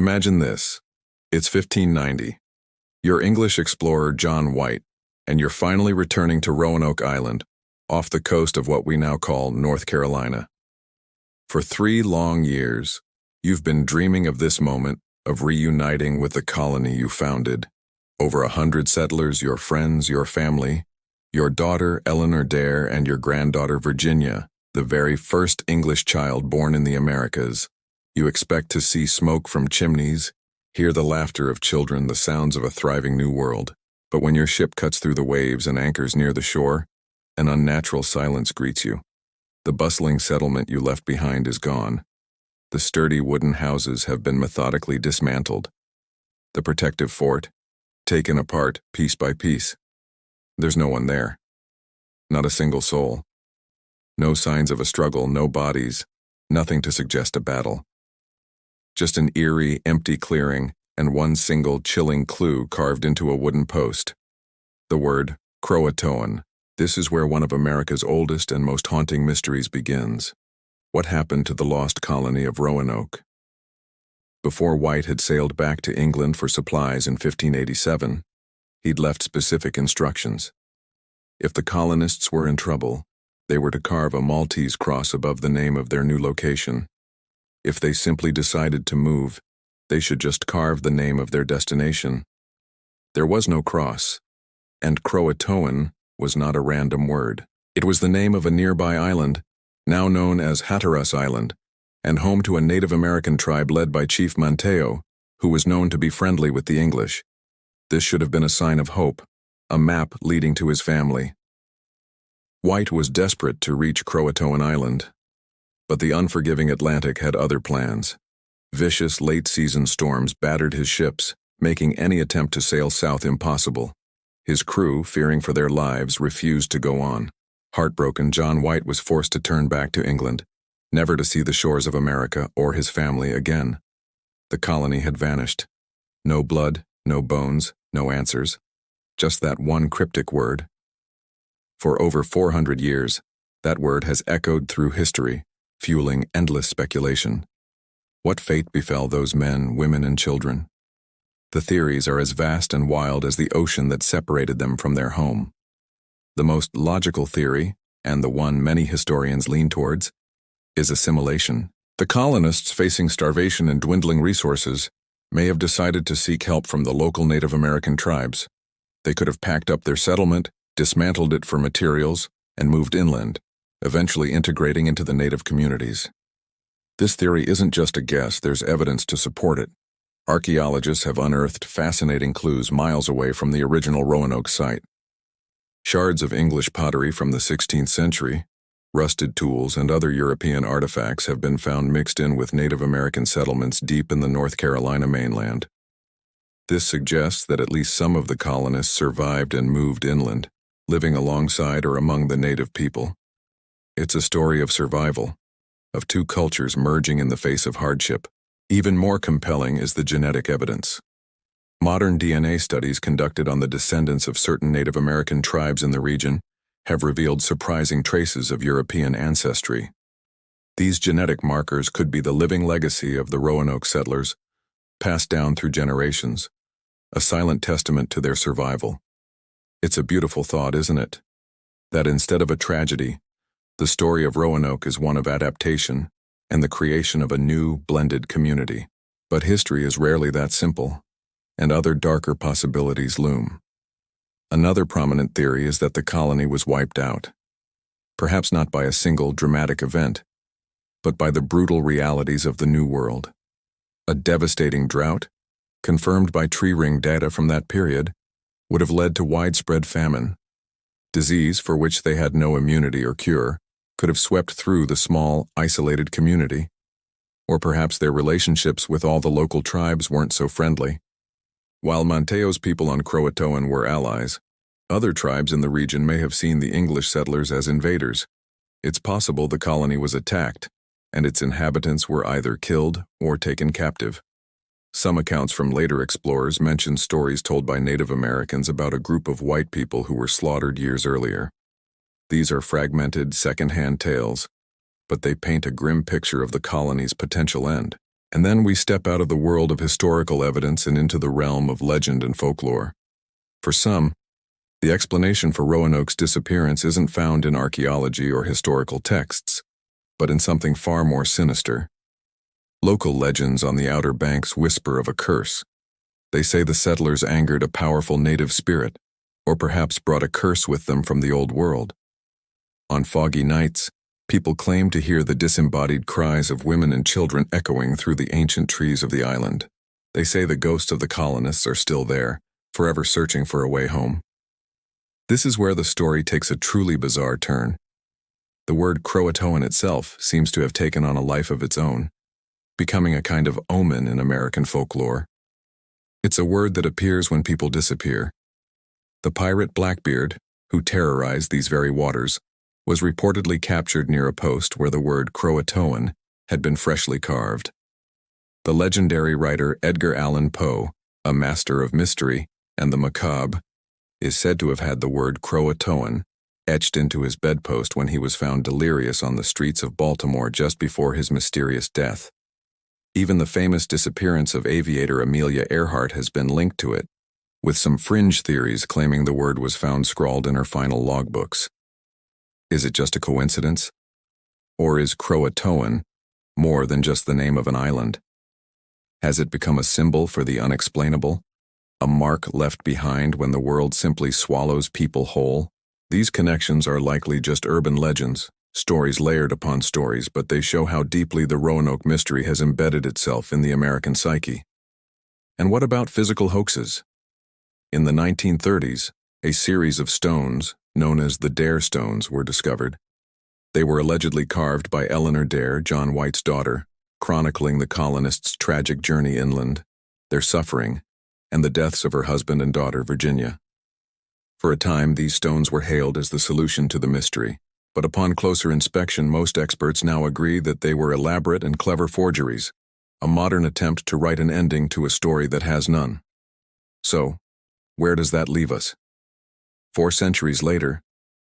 Imagine this. It's 1590. You're English explorer John White, and you're finally returning to Roanoke Island, off the coast of what we now call North Carolina. For 3 long years, you've been dreaming of this moment, of reuniting with the colony you founded. Over 100 settlers, your friends, your family, your daughter Eleanor Dare and your granddaughter Virginia, the very first English child born in the Americas. You expect to see smoke from chimneys, hear the laughter of children, the sounds of a thriving new world. But when your ship cuts through the waves and anchors near the shore, an unnatural silence greets you. The bustling settlement you left behind is gone. The sturdy wooden houses have been methodically dismantled. The protective fort, taken apart piece by piece. There's no one there. Not a single soul. No signs of a struggle, no bodies, nothing to suggest a battle. Just an eerie, empty clearing and one single chilling clue carved into a wooden post. The word CROATOAN. This is where one of America's oldest and most haunting mysteries begins. What happened to the lost colony of Roanoke? Before White had sailed back to England for supplies in 1587, he'd left specific instructions. If the colonists were in trouble, they were to carve a Maltese cross above the name of their new location. If they simply decided to move, they should just carve the name of their destination. There was no cross, and CROATOAN was not a random word. It was the name of a nearby island, now known as Hatteras Island, and home to a Native American tribe led by Chief Manteo, who was known to be friendly with the English. This should have been a sign of hope, a map leading to his family. White was desperate to reach CROATOAN Island, but the unforgiving Atlantic had other plans. Vicious late-season storms battered his ships, making any attempt to sail south impossible. His crew, fearing for their lives, refused to go on. Heartbroken, John White was forced to turn back to England, never to see the shores of America or his family again. The colony had vanished. No blood, no bones, no answers. Just that one cryptic word. For over 400 years, that word has echoed through history, fueling endless speculation. What fate befell those men, women, and children? The theories are as vast and wild as the ocean that separated them from their home. The most logical theory, and the one many historians lean towards, is assimilation. The colonists, facing starvation and dwindling resources, may have decided to seek help from the local Native American tribes. They could have packed up their settlement, dismantled it for materials, and moved inland, eventually integrating into the native communities. This theory isn't just a guess, there's evidence to support it. Archaeologists have unearthed fascinating clues miles away from the original Roanoke site. Shards of English pottery from the 16th century, rusted tools, and other European artifacts have been found mixed in with Native American settlements deep in the North Carolina mainland. This suggests that at least some of the colonists survived and moved inland, living alongside or among the native people. It's a story of survival, of 2 cultures merging in the face of hardship. Even more compelling is the genetic evidence. Modern DNA studies conducted on the descendants of certain Native American tribes in the region have revealed surprising traces of European ancestry. These genetic markers could be the living legacy of the Roanoke settlers, passed down through generations, a silent testament to their survival. It's a beautiful thought, isn't it? That instead of a tragedy, the story of Roanoke is one of adaptation and the creation of a new, blended community. But history is rarely that simple, and other darker possibilities loom. Another prominent theory is that the colony was wiped out, perhaps not by a single dramatic event, but by the brutal realities of the New World. A devastating drought, confirmed by tree ring data from that period, would have led to widespread famine. Disease for which they had no immunity or cure could have swept through the small, isolated community. Or perhaps their relationships with all the local tribes weren't so friendly. While Manteo's people on CROATOAN were allies, other tribes in the region may have seen the English settlers as invaders. It's possible the colony was attacked, and its inhabitants were either killed or taken captive. Some accounts from later explorers mention stories told by Native Americans about a group of white people who were slaughtered years earlier. These are fragmented, second-hand tales, but they paint a grim picture of the colony's potential end. And then we step out of the world of historical evidence and into the realm of legend and folklore. For some, the explanation for Roanoke's disappearance isn't found in archaeology or historical texts, but in something far more sinister. Local legends on the Outer Banks whisper of a curse. They say the settlers angered a powerful native spirit, or perhaps brought a curse with them from the old world. On foggy nights, people claim to hear the disembodied cries of women and children echoing through the ancient trees of the island. They say the ghosts of the colonists are still there, forever searching for a way home. This is where the story takes a truly bizarre turn. The word CROATOAN itself seems to have taken on a life of its own, becoming a kind of omen in American folklore. It's a word that appears when people disappear. The pirate Blackbeard, who terrorized these very waters, was reportedly captured near a post where the word CROATOAN had been freshly carved. The legendary writer Edgar Allan Poe, a master of mystery and the macabre, is said to have had the word CROATOAN etched into his bedpost when he was found delirious on the streets of Baltimore just before his mysterious death. Even the famous disappearance of aviator Amelia Earhart has been linked to it, with some fringe theories claiming the word was found scrawled in her final logbooks. Is it just a coincidence? Or is CROATOAN more than just the name of an island? Has it become a symbol for the unexplainable? A mark left behind when the world simply swallows people whole? These connections are likely just urban legends, stories layered upon stories, but they show how deeply the Roanoke mystery has embedded itself in the American psyche. And what about physical hoaxes? In the 1930s, a series of stones, known as the Dare Stones, were discovered. They were allegedly carved by Eleanor Dare, John White's daughter, chronicling the colonists' tragic journey inland, their suffering, and the deaths of her husband and daughter, Virginia. For a time, these stones were hailed as the solution to the mystery, but upon closer inspection, most experts now agree that they were elaborate and clever forgeries, a modern attempt to write an ending to a story that has none. So, where does that leave us? 4 centuries later,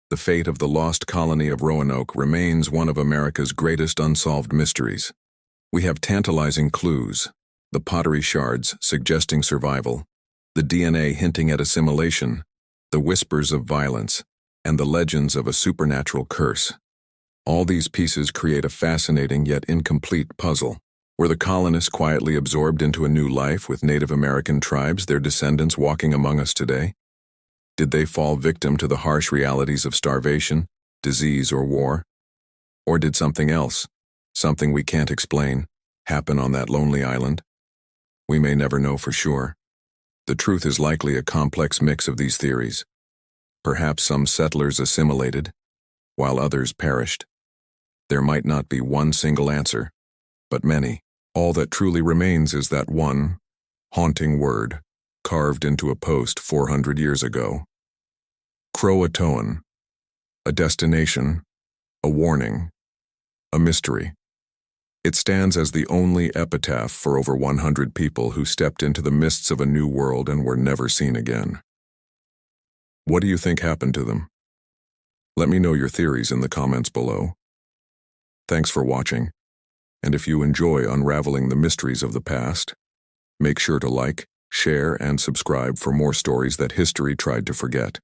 the fate of the lost colony of Roanoke remains one of America's greatest unsolved mysteries. We have tantalizing clues, the pottery shards suggesting survival, the DNA hinting at assimilation, the whispers of violence, and the legends of a supernatural curse. All these pieces create a fascinating yet incomplete puzzle. Were the colonists quietly absorbed into a new life with Native American tribes, their descendants walking among us today? Did they fall victim to the harsh realities of starvation, disease, or war? Or did something else, something we can't explain, happen on that lonely island? We may never know for sure. The truth is likely a complex mix of these theories. Perhaps some settlers assimilated, while others perished. There might not be one single answer, but many. All that truly remains is that one haunting word, carved into a post 400 years ago. CROATOAN, a destination, a warning, a mystery. It stands as the only epitaph for over 100 people who stepped into the mists of a new world and were never seen again. What do you think happened to them? Let me know your theories in the comments below. Thanks for watching, and if you enjoy unraveling the mysteries of the past, make sure to like, share, and subscribe for more stories that history tried to forget.